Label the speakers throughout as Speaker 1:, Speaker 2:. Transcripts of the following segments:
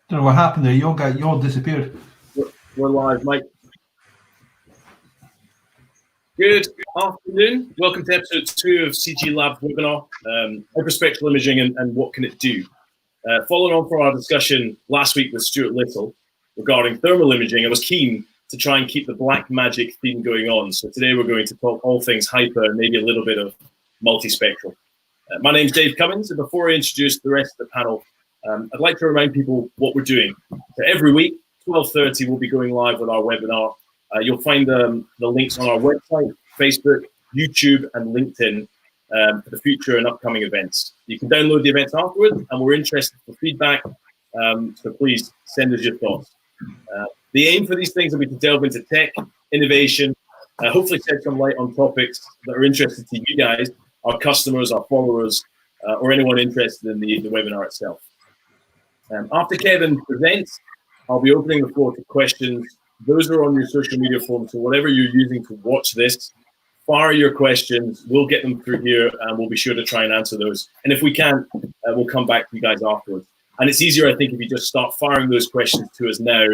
Speaker 1: Don't know what happened there. You all disappeared.
Speaker 2: We're live, Mike. Good afternoon. Welcome to episode 2 of CG Lab's webinar, Hyperspectral Imaging and what can it do? Following on from our discussion last week with Stuart Little regarding thermal imaging, I was keen to try and keep the black magic theme going on. So today we're going to talk all things hyper and maybe a little bit of multispectral. My name's Dave Cummins, and before I introduce the rest of the panel, I'd like to remind people what we're doing. So every week, 12:30, we'll be going live with our webinar. You'll find the links on our website, Facebook, YouTube, and LinkedIn for the future and upcoming events. You can download the events afterwards, and we're interested for feedback, so please send us your thoughts. The aim for these things will be to delve into tech, innovation, hopefully shed some light on topics that are interesting to you guys, our customers, our followers, or anyone interested in the webinar itself. After Kevin presents, I'll be opening the floor to questions. Those are on your social media forums, so whatever you're using to watch this, fire your questions. We'll get them through here, and we'll be sure to try and answer those. And if we can't, we'll come back to you guys afterwards. And it's easier, I think, if you just start firing those questions to us now,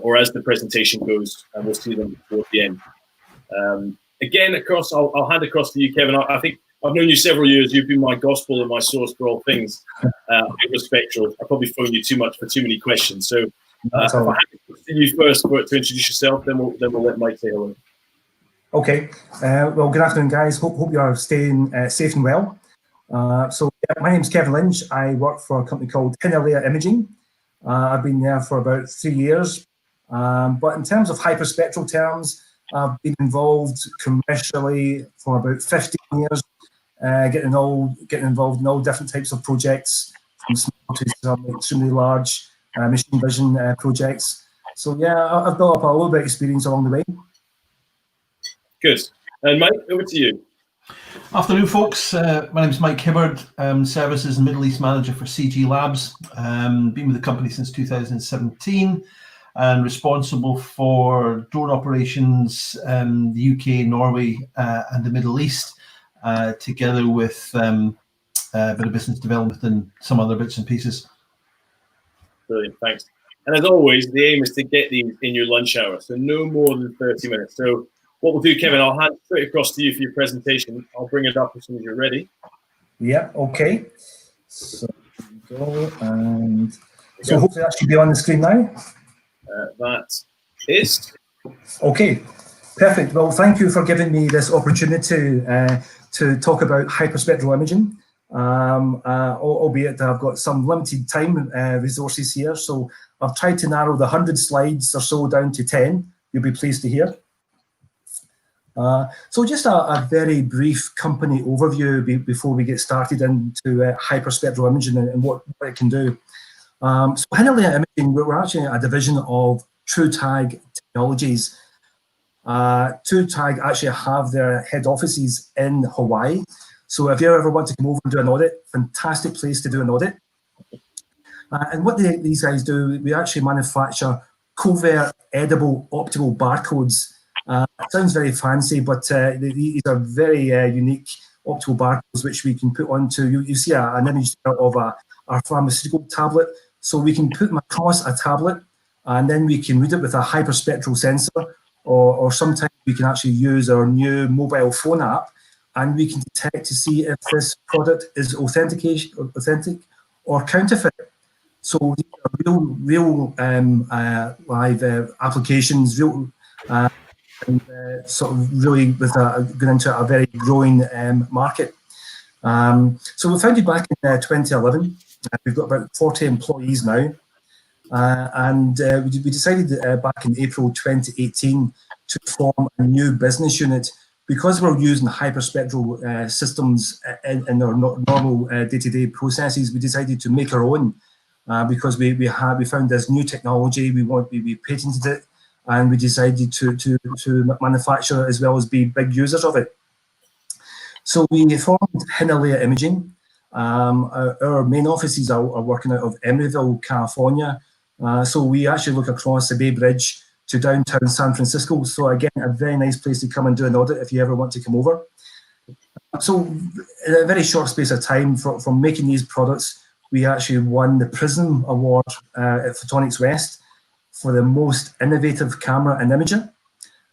Speaker 2: or as the presentation goes, and we'll see them towards the end. Again, I'll hand across to you, Kevin. I think I've known you several years. You've been my gospel and my source for all things Hyperspectral. I probably phoned you too much for too many questions. So if I hand it to you first to introduce yourself, then we'll let Mike say hello.
Speaker 3: Okay. Well, good afternoon, guys. Hope you are staying safe and well. My name's Kevin Lynch. I work for a company called Hinalea Imaging. I've been there for about 3 years. But in terms of hyperspectral terms, I've been involved commercially for about 15 years, getting involved in all different types of projects, from small to some extremely large machine vision projects. So yeah, I've built up a little bit of experience along the way.
Speaker 2: Good. And Mike, over to you.
Speaker 1: Afternoon, folks. My name is Mike Hibbard, Services and Middle East Manager for CG Labs. Been with the company since 2017 and responsible for drone operations in the UK, Norway, and the Middle East, together with a bit of business development and some other bits and pieces.
Speaker 2: Brilliant, thanks. And as always, the aim is to get these in your lunch hour, so no more than 30 minutes. So what we'll do, Kevin, I'll hand straight across to you for your presentation. I'll bring it up as soon as you're ready.
Speaker 3: Yeah, okay. So here we go, and so hopefully that should be on the screen now.
Speaker 2: That is.
Speaker 3: Okay, perfect. Well, thank you for giving me this opportunity to talk about hyperspectral imaging. Albeit that I've got some limited time resources here, so I've tried to narrow the 100 slides or so down to 10. You'll be pleased to hear. So just a very brief company overview before we get started into hyperspectral imaging and what it can do. So Hinalea Imaging, we're actually a division of TruTag Technologies. TruTag actually have their head offices in Hawaii. So if you ever want to come over and do an audit, fantastic place to do an audit. And what these guys do, we actually manufacture covert edible optical barcodes. It sounds very fancy, but these are very unique optical barcodes which we can put onto, you see an image of our pharmaceutical tablet. So we can put them across a tablet, and then we can read it with a hyperspectral sensor, or sometimes we can actually use our new mobile phone app, and we can detect to see if this product is authentic or counterfeit. So these are real live applications, and sort of really with going into a very growing market. So we founded back in 2011. We've got about 40 employees now, and we decided back in April 2018 to form a new business unit. Because we're using hyperspectral systems in our normal day-to-day processes, we decided to make our own because we found this new technology. We patented it, and we decided to manufacture as well as be big users of it. So we formed Hinalea Imaging. Our main offices are working out of Emeryville, California. So we actually look across the Bay Bridge to downtown San Francisco. So again, a very nice place to come and do an audit if you ever want to come over. So in a very short space of time from making these products, we actually won the Prism Award at Photonics West for the most innovative camera and imager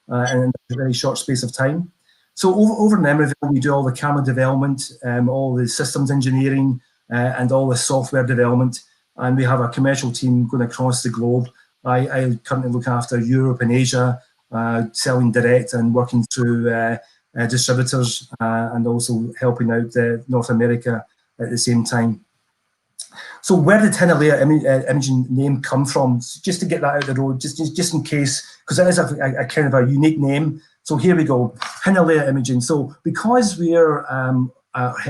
Speaker 3: in a very short space of time. So over in Emeryville, we do all the camera development, all the systems engineering, and all the software development. And we have a commercial team going across the globe. I currently look after Europe and Asia, selling direct and working through distributors, and also helping out North America at the same time. So where did Hinalea Imaging name come from? Just to get that out of the road, just in case, because it is a kind of a unique name. So here we go, Hinalea Imaging. So because we're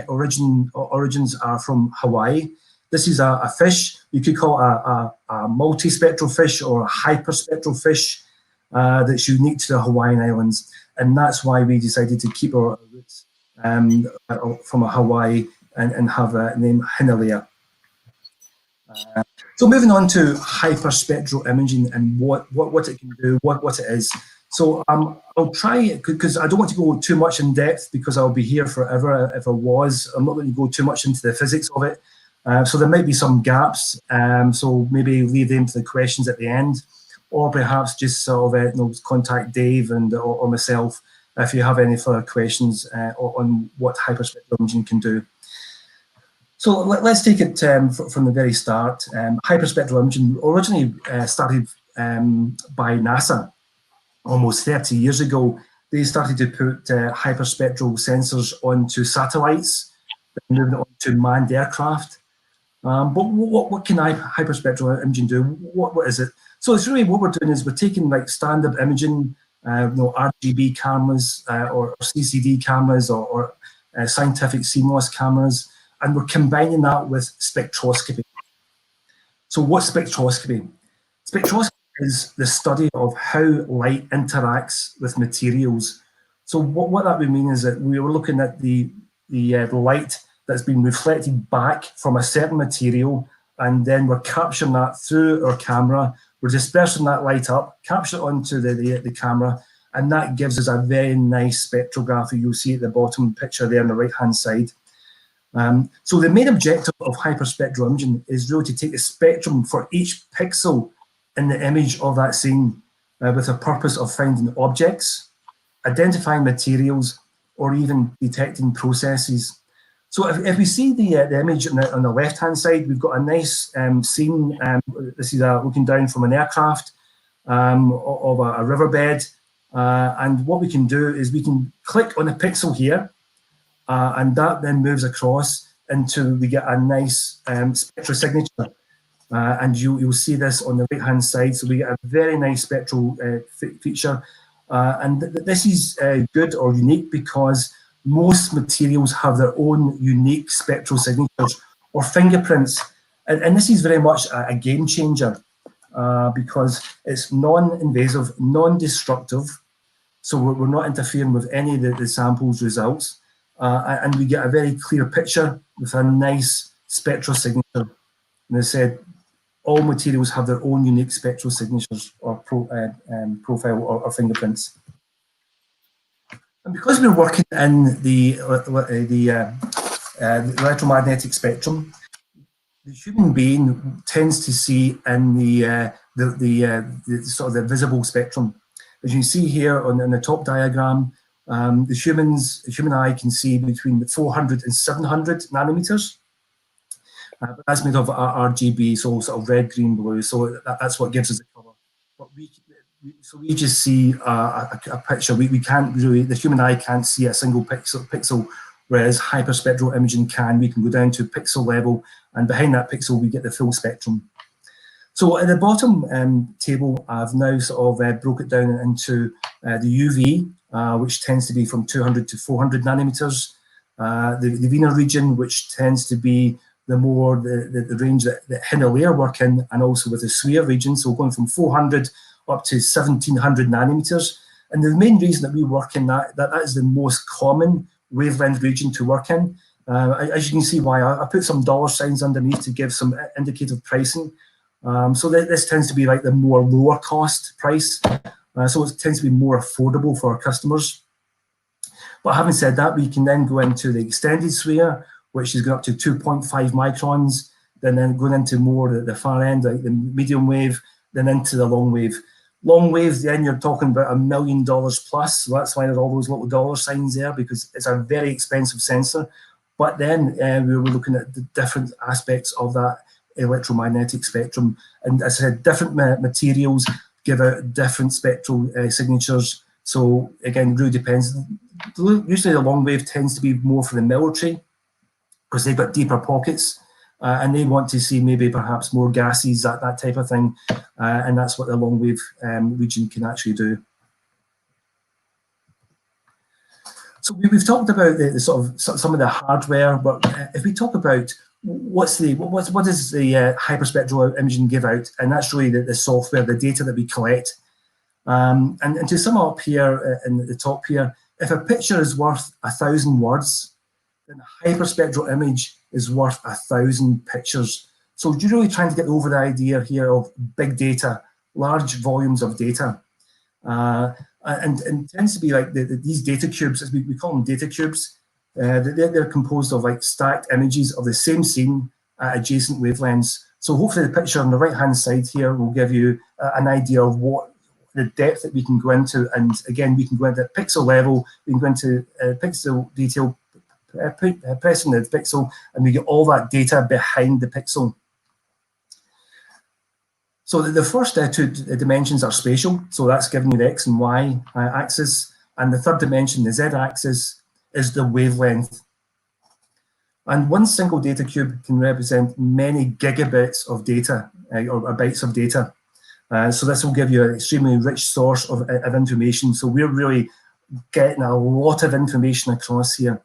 Speaker 3: origins are from Hawaii, this is a fish. You could call it a multispectral fish or a hyperspectral fish that's unique to the Hawaiian Islands, and that's why we decided to keep our roots from Hawaii and have a name Hinalea. So moving on to hyperspectral imaging and what it can do, what it is. So I'll try, because I don't want to go too much in depth because I'll be here forever if I was. I'm not going to go too much into the physics of it. So there might be some gaps, so maybe leave them to the questions at the end, or perhaps just sort of contact Dave or myself if you have any further questions on what hyperspectral imaging can do. So let's take it from the very start. Hyperspectral imaging originally started by NASA almost 30 years ago. They started to put hyperspectral sensors onto satellites, moving it onto manned aircraft. But what can hyperspectral imaging do? What is it? So it's really what we're doing is we're taking like standard imaging, RGB cameras or CCD cameras or scientific CMOS cameras, and we're combining that with spectroscopy. So what's spectroscopy? Spectroscopy is the study of how light interacts with materials. So what that would mean is that we were looking at the light that's been reflected back from a certain material, and then we're capturing that through our camera. We're dispersing that light up, capture it onto the camera, and that gives us a very nice spectrograph. You'll see at the bottom picture there on the right-hand side. So the main objective of hyperspectral imaging is really to take the spectrum for each pixel in the image of that scene with a purpose of finding objects, identifying materials, or even detecting processes. So if we see the image on the left-hand side, we've got a nice scene. This is looking down from an aircraft of a riverbed. And what we can do is we can click on a pixel here, and that then moves across until we get a nice spectral signature. And you'll see this on the right-hand side. So we get a very nice spectral feature. And this is good or unique because most materials have their own unique spectral signatures or fingerprints. And this is very much a game changer because it's non-invasive, non-destructive. So we're not interfering with any of the sample's results. And we get a very clear picture with a nice spectral signature. And as I said, all materials have their own unique spectral signatures or profile or fingerprints. And because we're working in the electromagnetic spectrum, the human being tends to see in the sort of the visible spectrum. As you can see here on the top diagram, the human eye can see between 400 and 700 nanometers. But that's made of RGB, so sort of red, green, blue. So that's what gives us the color. But we just see a picture. We can't really, the human eye can't see a single pixel, whereas hyperspectral imaging can. We can go down to pixel level, and behind that pixel, we get the full spectrum. So at the bottom table, I've now sort of broke it down into the UV, which tends to be from 200 to 400 nanometers, the Wiener region, which tends to be the range that Hinalea work in, and also with the SWIR region, so going from 400 up to 1700 nanometers. And the main reason that we work in that is the most common wavelength region to work in. As you can see why, I put some dollar signs underneath to give some indicative pricing. So this tends to be like the more lower cost price. So it tends to be more affordable for our customers. But having said that, we can then go into the extended SWIR, which is going up to 2.5 microns. then going into more the far end, like the medium wave, then into the long wave. Long wave, then you're talking about $1 million plus, so that's why there's all those little dollar signs there, because it's a very expensive sensor. But then we were looking at the different aspects of that electromagnetic spectrum, and as I said, different materials give out different spectral signatures. So again, it really depends. Usually the long wave tends to be more for the military because they've got deeper pockets and they want to see maybe perhaps more gases, that type of thing, and that's what the long wave region can actually do. So we've talked about the sort of some of the hardware, but if we talk about what does the hyperspectral imaging give out, and that's really the software, the data that we collect. And to sum up here in the top here, if a picture is worth 1,000 words, then a hyperspectral image is worth 1,000 pictures. So you're really trying to get over the idea here of big data, large volumes of data. And it tends to be like these data cubes, as we call them data cubes, they're composed of like stacked images of the same scene at adjacent wavelengths. So hopefully the picture on the right-hand side here will give you an idea of what the depth that we can go into. And again, we can go into pixel level, we can go into pixel detail, pressing the pixel, and we get all that data behind the pixel. So the first two dimensions are spatial, so that's giving you the X and Y axis, and the third dimension, the Z axis, is the wavelength. And one single data cube can represent many gigabits of data, or bytes of data. So this will give you an extremely rich source of information. So we're really getting a lot of information across here.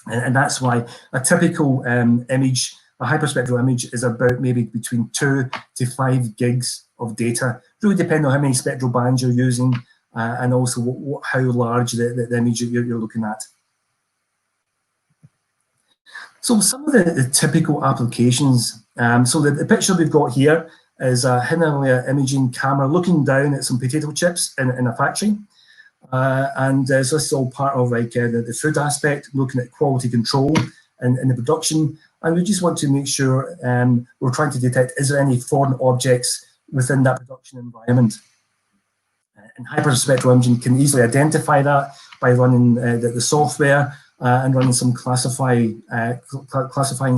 Speaker 3: And that's why a typical image, a hyperspectral image, is about maybe between 2 to 5 gigs of data. Really depending on how many spectral bands you're using and also how large the image you're looking at. So some of the typical applications, so the picture we've got here is a Hinalea Imaging camera looking down at some potato chips in a factory. So this is all part of like the food aspect, looking at quality control in the production. And we just want to make sure we're trying to detect, is there any foreign objects within that production environment? And hyperspectral imaging can easily identify that by running the software and running some classifying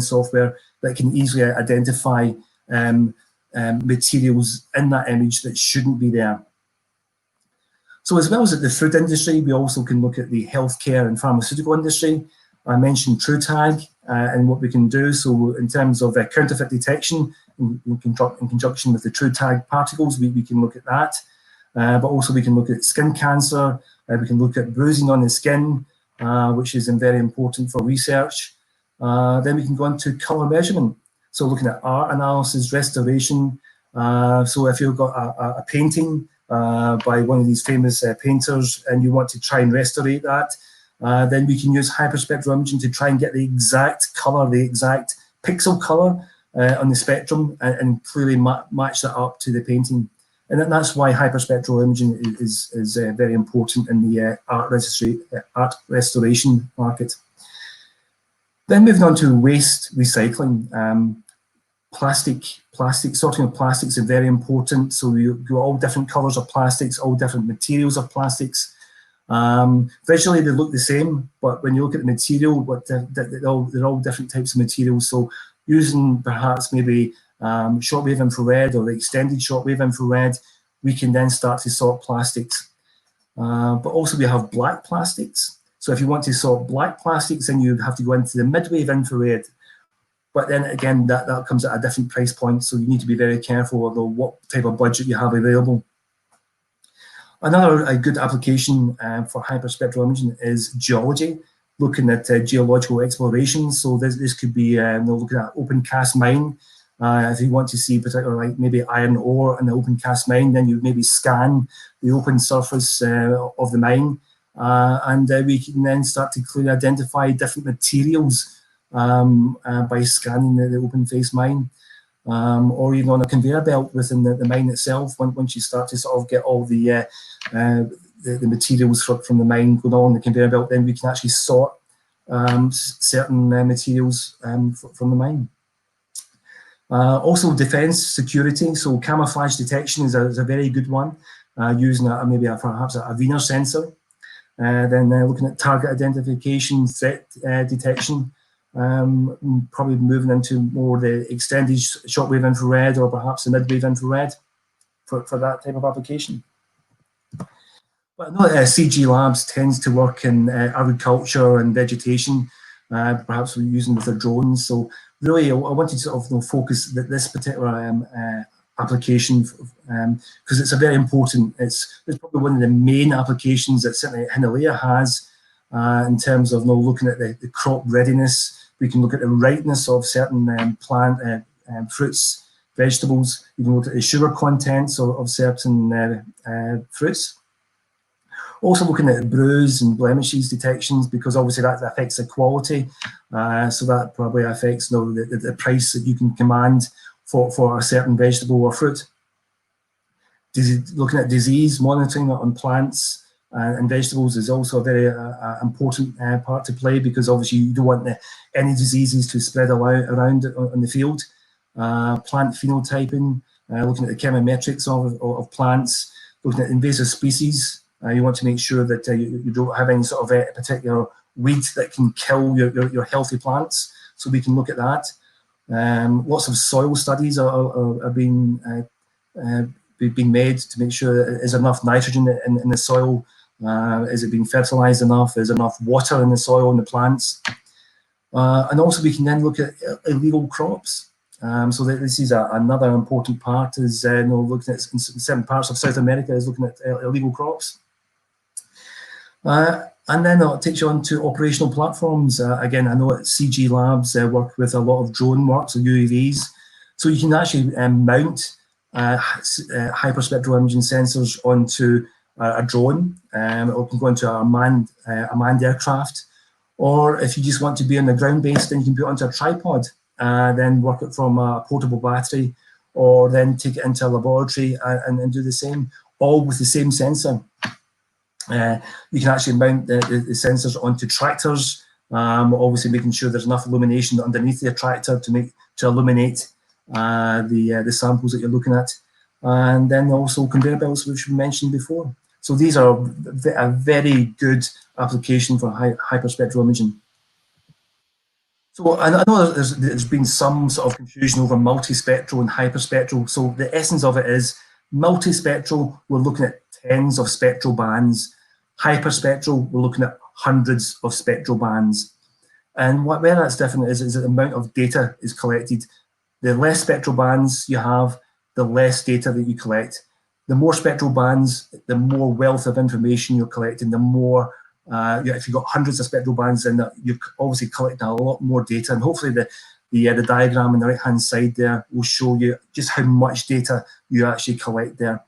Speaker 3: software that can easily identify materials in that image that shouldn't be there. So as well as at the food industry, we also can look at the healthcare and pharmaceutical industry. I mentioned TruTag and what we can do. So in terms of counterfeit detection, in conjunction with the TruTag particles, we can look at that. But also we can look at skin cancer. We can look at bruising on the skin, which is very important for research. Then we can go into color measurement. So looking at art analysis, restoration. So if you've got a painting by one of these famous painters and you want to try and restore that, then we can use hyperspectral imaging to try and get the exact color, the exact pixel color on the spectrum and clearly match that up to the painting. And that's why hyperspectral imaging is very important in the art restoration market. Then moving on to waste recycling. Plastic sorting of plastics is very important. So we go all different colors of plastics, all different materials of plastics. Visually they look the same, but when you look at the material, they're all different types of materials. So using perhaps maybe shortwave infrared or the extended shortwave infrared, we can then start to sort plastics. But also we have black plastics. So if you want to sort black plastics, then you'd have to go into the midwave infrared. But then again, that comes at a different price point, so you need to be very careful of what type of budget you have available. Another good application for hyperspectral imaging is geology, looking at geological exploration. So this could be looking at open cast mine. If you want to see particularly like maybe iron ore in the open cast mine, then you maybe scan the open surface of the mine, and we can then start to clearly identify different materials by scanning the open face mine, or even on a conveyor belt within the mine itself. Once you start to sort of get all the materials from the mine going on the conveyor belt, then we can actually sort certain materials from the mine. Also defense security, so camouflage detection is a very good one, using perhaps a Wiener sensor. Then looking at target identification, threat detection, probably moving into more the extended shortwave infrared or perhaps the midwave infrared for that type of application. But I know CG Labs tends to work in agriculture and vegetation, perhaps we're using with their drones. So really, I wanted to sort of focus this particular application because it's a very important. It's probably one of the main applications that certainly Hinalea has in terms of looking at the crop readiness. We can look at the ripeness of certain plant fruits, vegetables. You can look at the sugar contents of certain fruits. Also looking at bruise and blemishes detections, because obviously that affects the quality. So that probably affects the price that you can command for a certain vegetable or fruit. Looking at disease monitoring on plants and vegetables is also a very important part to play, because obviously you don't want any diseases to spread around on the field. Plant phenotyping, looking at the chemometrics of plants, looking at invasive species. You want to make sure that you don't have any sort of a particular weed that can kill your healthy plants. So we can look at that. Lots of soil studies are being made to make sure that there's enough nitrogen in the soil. Is it being fertilized enough? Is enough water in the soil and the plants? And also we can then look at illegal crops. So this is another important part, is looking at in certain parts of South America is looking at illegal crops. And then it takes you on to operational platforms. Again, I know at CG Labs work with a lot of drone work, so UAVs. So you can actually mount hyperspectral imaging sensors onto a drone. It can go into a manned aircraft. Or if you just want to be on the ground base, then you can put it onto a tripod, then work it from a portable battery, or then take it into a laboratory and do the same, all with the same sensor. You can actually mount the sensors onto tractors, obviously making sure there's enough illumination underneath the tractor to illuminate the samples that you're looking at, and then also conveyor belts, which we mentioned before. So these are a very good application for hyperspectral imaging. So I know there's been some sort of confusion over multispectral and hyperspectral. So the essence of it is multispectral, we're looking at tens of spectral bands. Hyperspectral, we're looking at hundreds of spectral bands. And where that's different is that the amount of data is collected. The less spectral bands you have, the less data that you collect. The more spectral bands, the more wealth of information you're collecting, the more, if you've got hundreds of spectral bands, then you're obviously collecting a lot more data. And hopefully the diagram on the right-hand side there will show you just how much data you actually collect there.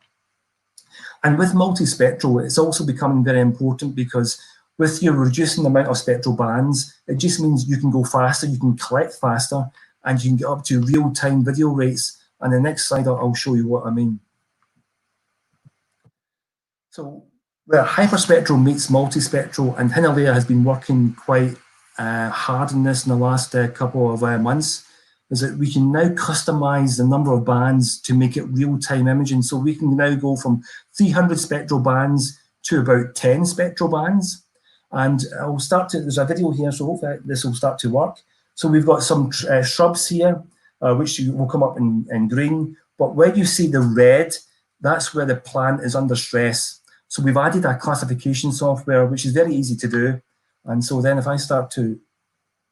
Speaker 3: And with multispectral, it's also becoming very important, because with you reducing the amount of spectral bands, it just means you can go faster, you can collect faster, and you can get up to real-time video rates. And the next slide, I'll show you what I mean. So where hyperspectral meets multispectral, and Hinalea has been working quite hard on this in the last couple of months, is that we can now customize the number of bands to make it real-time imaging. So we can now go from 300 spectral bands to about 10 spectral bands. And I'll there's a video here, so hopefully this will start to work. So we've got some shrubs here, which will come up in green. But where you see the red, that's where the plant is under stress. So we've added a classification software, which is very easy to do. And so then if I start to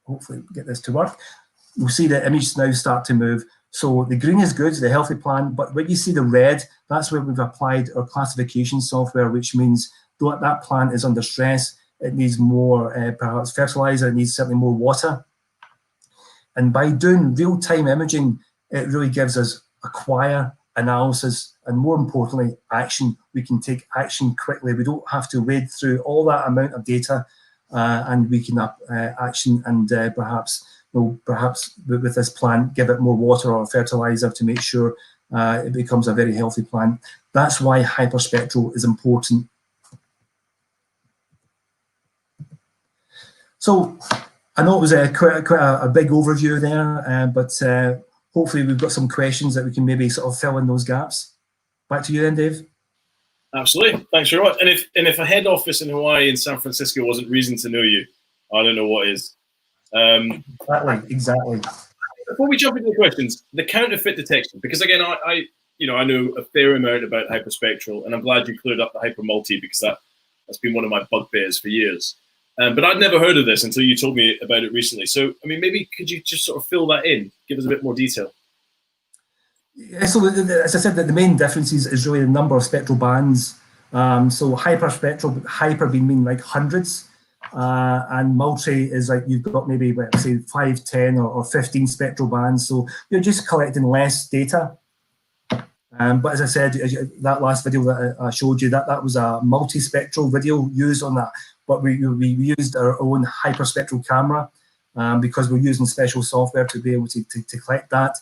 Speaker 3: hopefully get this to work, you'll see the image now start to move. So the green is good, the healthy plant, but when you see the red, that's where we've applied our classification software, which means that plant is under stress. It needs more perhaps fertilizer, it needs certainly more water. And by doing real-time imaging, it really gives us acquire, analysis, and more importantly, action. We can take action quickly. We don't have to wade through all that amount of data, and we can action and perhaps with this plant, give it more water or fertilizer to make sure it becomes a very healthy plant. That's why hyperspectral is important. So I know it was quite a big overview there, but hopefully we've got some questions that we can maybe sort of fill in those gaps. Back to you then, Dave.
Speaker 2: Absolutely. Thanks very much. And if a head office in Hawaii and San Francisco wasn't reason to know you, I don't know what is.
Speaker 3: Exactly.
Speaker 2: Before we jump into the questions, the counterfeit detection, because again, I know a fair amount about hyperspectral, and I'm glad you cleared up the hypermulti because that's been one of my bugbears for years. But I'd never heard of this until you told me about it recently. So, I mean, maybe could you just sort of fill that in, give us a bit more detail?
Speaker 3: Yeah, so as I said, the main difference is really the number of spectral bands. So hyperspectral, hyper being like hundreds, and multi is like you've got maybe, let's say, 5, 10, or 15 spectral bands. So you're just collecting less data. But as I said, that last video that I showed you, that was a multispectral video used on that. But we used our own hyperspectral camera because we're using special software to be able to collect that.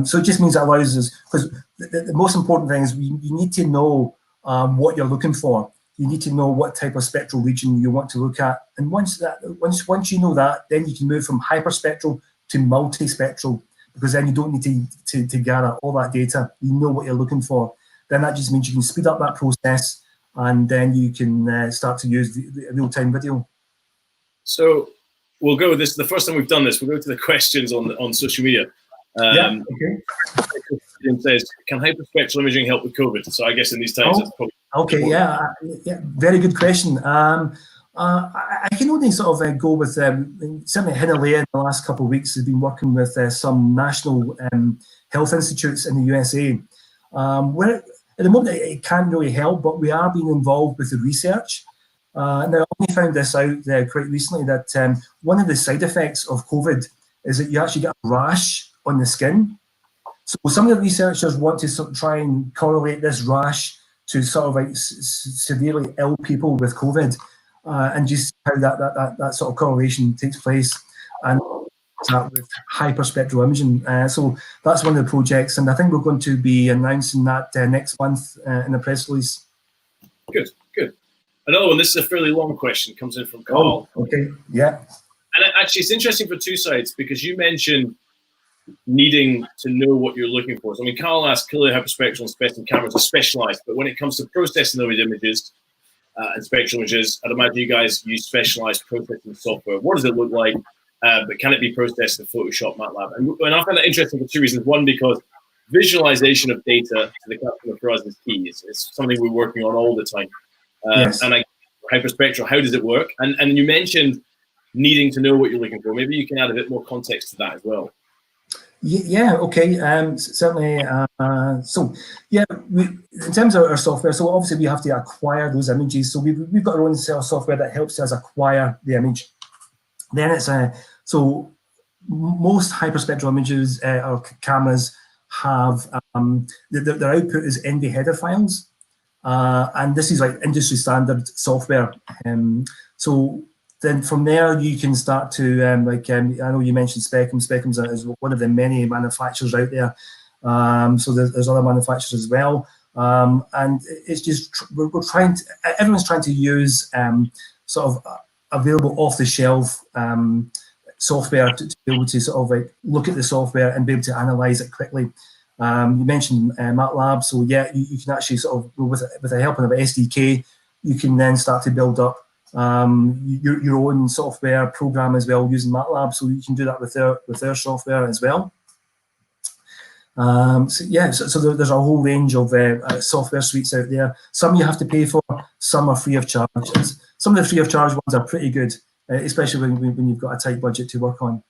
Speaker 3: So it just means it allows us, because the most important thing is you need to know what you're looking for. You need to know what type of spectral region you want to look at. And once you know that, then you can move from hyperspectral to multispectral, because then you don't need to gather all that data. You know what you're looking for. Then that just means you can speed up that process, and then you can start to use the real-time video.
Speaker 2: So we'll go with this. The first time we've done this, we'll go to the questions on social media.
Speaker 3: Yeah, okay.
Speaker 2: It says, can hyperspectral imaging help with COVID? So I guess in these times, it's probably...
Speaker 3: Okay, yeah, very good question. I can only sort of go with, certainly Hinalea in the last couple of weeks has been working with some national health institutes in the USA. Where at the moment it can't really help, but we are being involved with the research. Now, I only found this out quite recently that one of the side effects of COVID is that you actually get a rash on the skin. So some of the researchers want to sort of try and correlate this rash to sort of like severely ill people with COVID, and just how that sort of correlation takes place, and that with hyperspectral imaging. So that's one of the projects, and I think we're going to be announcing that next month in a press release.
Speaker 2: Good. Another one, this is a fairly long question, comes in from Carl.
Speaker 3: Oh, okay, yeah.
Speaker 2: And actually, it's interesting for two sides, because you mentioned needing to know what you're looking for. So, I mean, Carl asked, clearly hyperspectral and spectrum cameras are specialized, but when it comes to processing those images and spectral images, I'd imagine you guys use specialized processing software. What does it look like? But can it be processed in Photoshop, MATLAB? And I find that interesting for two reasons. One, because visualization of data to the customer for us is key. It's something we're working on all the time.
Speaker 3: Yes.
Speaker 2: And hyperspectral, how does it work? And you mentioned needing to know what you're looking for. Maybe you can add a bit more context to that as well.
Speaker 3: Yeah, okay, certainly. So, yeah, in terms of our software, so obviously we have to acquire those images. So we've got our own software that helps us acquire the image. Then it's so most hyperspectral images or cameras have their output is NV header files, and this is like industry standard software. So then from there you can start to I know you mentioned Spectrum. Spectrum is one of the many manufacturers out there. So there's other manufacturers as well, and it's just everyone's trying to use sort of available off the shelf software to be able to sort of like look at the software and be able to analyze it quickly. You mentioned MATLAB, so yeah, you can actually sort of, with the help of an SDK, you can then start to build up your own software program as well using MATLAB, so you can do that with their software as well. So there's a whole range of software suites out there. Some you have to pay for, some are free of charge. Some of the free of charge ones are pretty good, especially when you've got a tight budget to work on.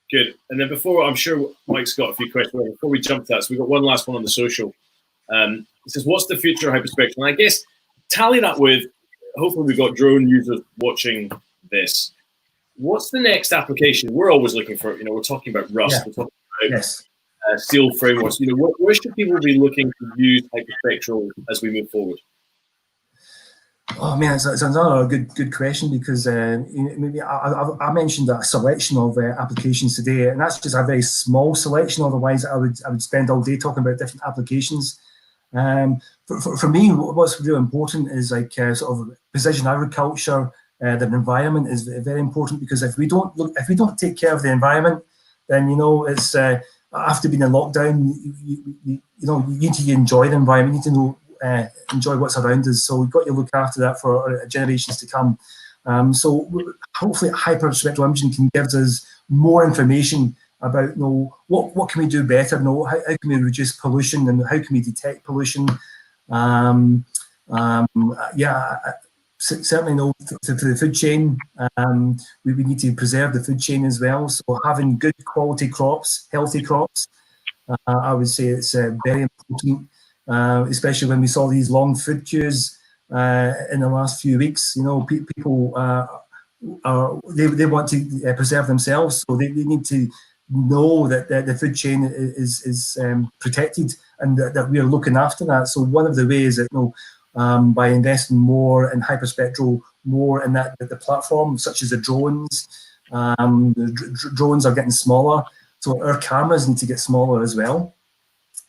Speaker 2: Good. And then before, I'm sure Mike's got a few questions. Before we jump to that, so we've got one last one on the social. It says, what's the future of hyperspectral? And I guess tally that with, hopefully we've got drone users watching this. What's the next application? We're always looking for, we're talking about Rust,
Speaker 3: Yeah.
Speaker 2: we're talking about steel frameworks. Where should people be looking to use hyperspectral as we move forward?
Speaker 3: Oh man, it's another good question, because maybe I mentioned a selection of applications today, and that's just a very small selection. Otherwise, I would spend all day talking about different applications. For me, what's really important is like sort of precision agriculture. The environment is very important, because if we don't take care of the environment, then it's after being in lockdown, you need to enjoy the environment. You need to know, enjoy what's around us. So we've got to look after that for generations to come. So hopefully hyperspectral imaging can give us more information about what can we do better, how can we reduce pollution and how can we detect pollution. Certainly for the food chain, we need to preserve the food chain as well. So having good quality crops, healthy crops, I would say it's very important, especially when we saw these long food queues in the last few weeks. People they want to preserve themselves, so they need to know that the food chain is protected and that we are looking after that. So one of the ways that by investing more in hyperspectral, more in the platform, such as the drones. Drones are getting smaller, so our cameras need to get smaller as well.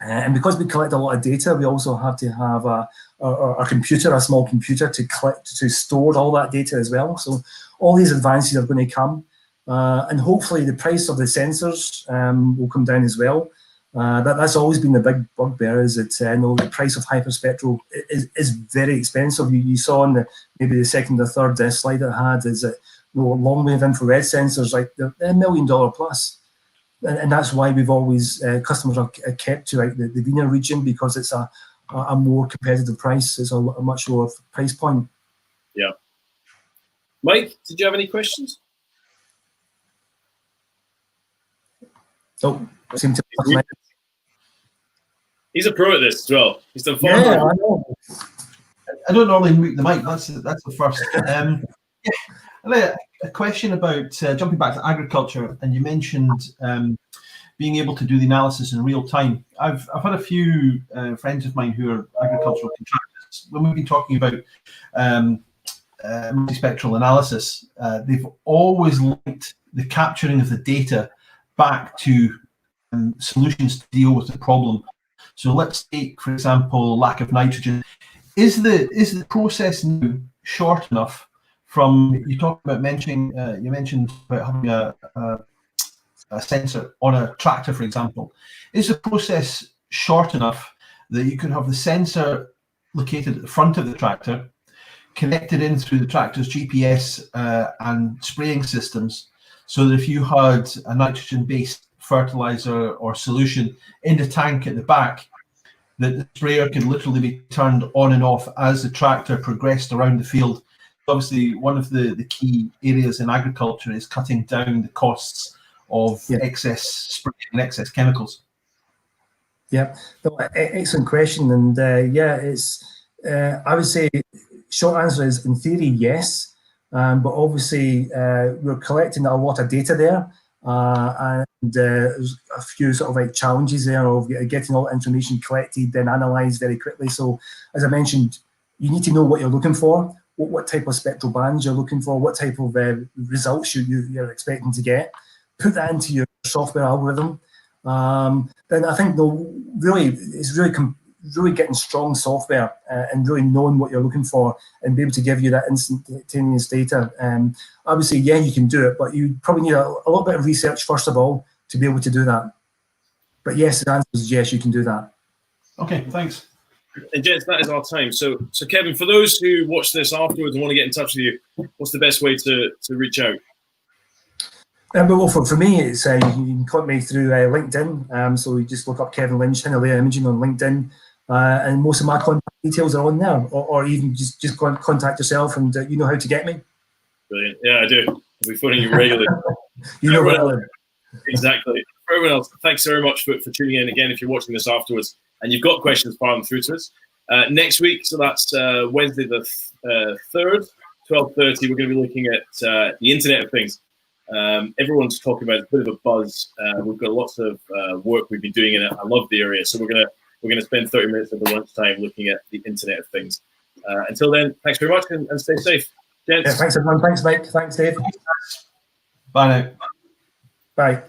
Speaker 3: And because we collect a lot of data, we also have to have a computer, a small computer, to store all that data as well. So all these advances are going to come, and hopefully the price of the sensors will come down as well. That's always been the big bugbear, is that the price of hyperspectral is very expensive. You saw on maybe the second or third slide that I had, is that long wave infrared sensors, like they're $1 million plus, and that's why we've always customers are kept to the Vienna region, because it's a more competitive price. It's a much lower price point.
Speaker 2: Yeah. Mike, did you have any questions?
Speaker 3: Oh, seem to.
Speaker 2: He's a pro at this as well. He's done far.
Speaker 3: Yeah, I know.
Speaker 1: I don't normally mute the mic. That's the first. A question about jumping back to agriculture, and you mentioned being able to do the analysis in real time. I've had a few friends of mine who are agricultural contractors. When we've been talking about multispectral analysis, they've always linked the capturing of the data back to solutions to deal with the problem. So let's take, for example, lack of nitrogen. Is the process now short enough? From you talked about you mentioned about having a sensor on a tractor, for example. Is the process short enough that you could have the sensor located at the front of the tractor, connected in through the tractor's GPS and spraying systems, so that if you had a nitrogen-based fertilizer or solution in the tank at the back, that the sprayer can literally be turned on and off as the tractor progressed around the field? Obviously, one of the key areas in agriculture is cutting down the costs of excess spray and excess chemicals.
Speaker 3: Yeah, excellent question, and it's. I would say short answer is, in theory, yes, but obviously we're collecting a lot of data there, and there's a few sort of challenges there of getting all the information collected, then analysed very quickly. So, as I mentioned, you need to know what you're looking for, what type of spectral bands you're looking for, what type of results you're expecting to get. Put that into your software algorithm. Then I think it's really getting strong software and really knowing what you're looking for and be able to give you that instantaneous data. Obviously, yeah, you can do it, but you probably need a little bit of research first of all to be able to do that. But yes, the answer is yes, you can do that.
Speaker 1: Okay, thanks.
Speaker 2: And gents, that is our time. So Kevin, for those who watch this afterwards and want to get in touch with you, what's the best way to reach out?
Speaker 3: Well, for me, it's you can contact me through LinkedIn. So you just look up Kevin Lynch, Hinalea Imaging on LinkedIn, and most of my contact details are on there. Or even just contact yourself, and you know how to get me.
Speaker 2: Brilliant. Yeah, I do. I'll be phoning you regularly.
Speaker 3: You know well.
Speaker 2: Exactly. For everyone else, thanks very much for tuning in again. If you're watching this afterwards and you've got questions, fire them through to us. Next week, so that's Wednesday the 3rd, 12:30, we're going to be looking at the Internet of Things. Everyone's talking about it, a bit of a buzz. We've got lots of work we've been doing in it. I love the area, so we're gonna spend 30 minutes of the lunchtime looking at the Internet of Things. Until then, thanks very much and stay safe. Gents.
Speaker 3: Yeah, thanks everyone. Thanks Mike. Thanks Dave.
Speaker 1: Bye now.
Speaker 3: Bye.